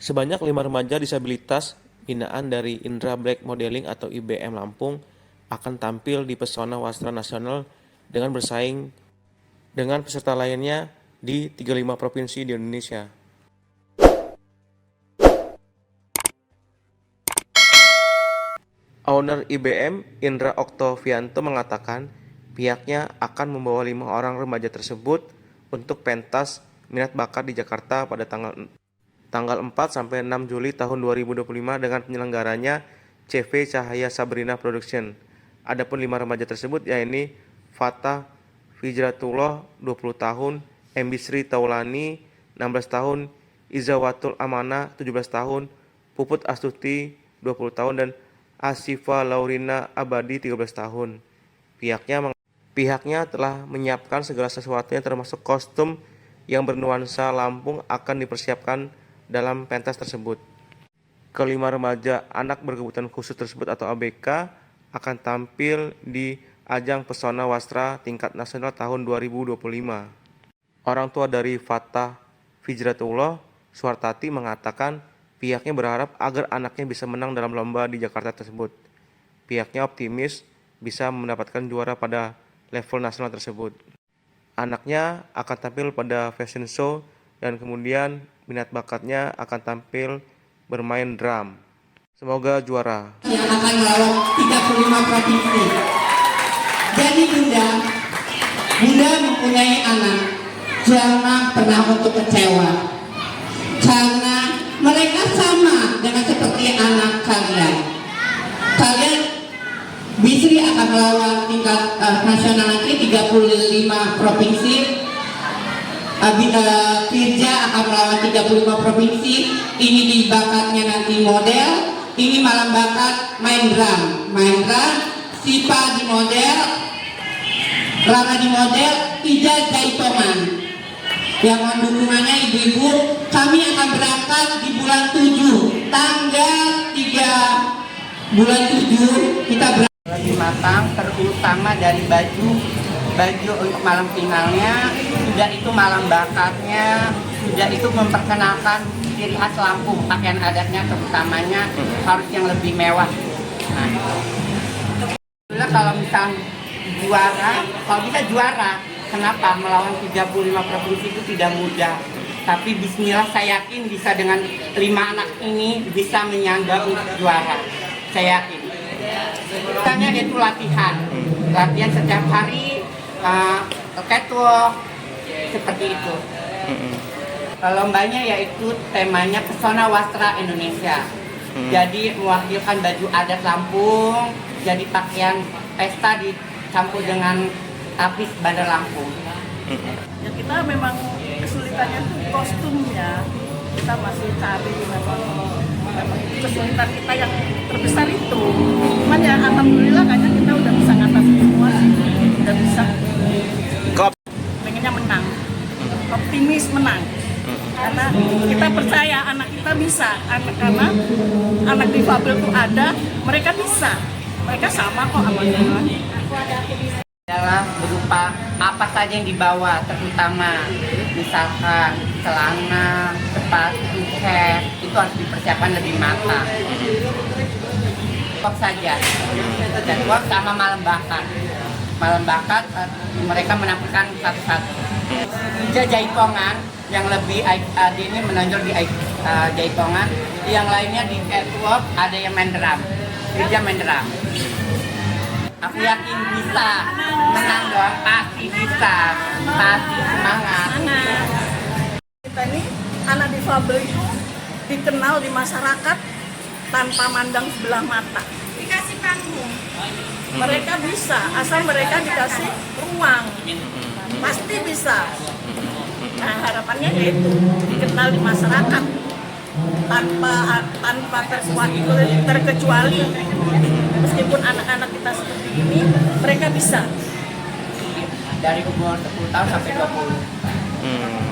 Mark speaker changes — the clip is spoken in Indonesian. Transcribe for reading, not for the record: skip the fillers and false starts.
Speaker 1: Sebanyak 5 remaja disabilitas binaan dari Indra Black Modeling atau IBM Lampung akan tampil di Pesona Wastra Nasional dengan bersaing dengan peserta lainnya di 35 provinsi di Indonesia. Owner IBM, Indra Oktovianto, mengatakan pihaknya akan membawa 5 orang remaja tersebut untuk pentas minat bakat di Jakarta pada tanggal 4 sampai 6 Juli tahun 2025 dengan penyelenggaranya CV Cahaya Sabrina Production. Adapun 5 remaja tersebut yaitu Fatah Fijratullah 20 tahun, M. Bisri Taulani 16 tahun, Izawatul Amana 17 tahun, Puput Astuti 20 tahun dan Asifa Laurina Abadi 13 tahun. Pihaknya telah menyiapkan segala sesuatunya termasuk kostum yang bernuansa Lampung akan dipersiapkan dalam pentas tersebut. Kelima remaja anak berkebutuhan khusus tersebut atau ABK akan tampil di ajang Pesona Wastra tingkat nasional tahun 2025. Orang tua dari Fatah Fijratullah, Suhartati, mengatakan pihaknya berharap agar anaknya bisa menang dalam lomba di Jakarta tersebut. Pihaknya optimis bisa mendapatkan juara pada level nasional tersebut. Anaknya akan tampil pada fashion show dan kemudian minat bakatnya akan tampil bermain drum. Semoga juara.
Speaker 2: Yang akan melawan 35 provinsi. Jadi Bunda mempunyai anak, jangan pernah untuk kecewa. Karena mereka sama dengan seperti anak kalian. Kalian Bisri akan melawan tingkat nasional nanti 35 provinsi. Firja akan melawan 35 provinsi. Ini di bakatnya nanti model. Ini malam bakat main drum. Sipa di model, Rana di model, Ija jaitongan. Yang mohon dukungannya ibu-ibu. Kami akan berangkat di bulan 7, tanggal 3 bulan 7 kita berangkat.
Speaker 3: Lebih matang, terutama dari baju untuk malam finalnya, sudah itu malam bakatnya, sudah itu memperkenalkan ciri khas Lampung, pakaian adatnya terutamanya harus yang lebih mewah. Nah, kalau misal juara, kalau bisa juara, kenapa? Melawan 35 provinsi itu tidak mudah. Tapi bismillah saya yakin bisa dengan 5 anak ini bisa menyangga untuk juara. Saya yakin. Misalnya itu latihan setiap hari, catwalk, seperti itu. Lombanya yaitu temanya Pesona Wastra Indonesia. Jadi mewakilkan baju adat Lampung, jadi pakaian pesta dicampur dengan tapis Bandar Lampung.
Speaker 4: Ya kita memang kesulitannya itu kostumnya, kita masih cari memang itu kesulitan kita yang terbesar itu. Cuman ya alhamdulillah kayaknya kita udah bisa ngatasi semua sih, udah bisa. Pengennya menang, optimis menang. Karena kita percaya anak kita bisa, karena anak difabel itu ada, mereka bisa, mereka sama kok sama kita.
Speaker 3: Adalah berupa apa saja yang dibawa, terutama misalkan celana, sepatu, hat, itu harus dipersiapkan lebih matang. Kok saja, dan sama malam bakat mereka menampilkan satu-satu. Jaipongan yang lebih ini menonjol di jaipongan, yang lainnya di catwalk ada yang main drum, kerja main drum. Aku yakin bisa menang doang, pasti bisa, pasti semangat.
Speaker 4: Kita ini anak difabel itu dikenal di masyarakat tanpa mandang sebelah mata. Dikasih panggung, mereka bisa, asal mereka dikasih ruang, pasti bisa. Nah harapannya yaitu dikenal di masyarakat tanpa terkecuali. Meskipun anak-anak kita seperti ini, mereka bisa.
Speaker 3: Dari umur 10 tahun sampai 20.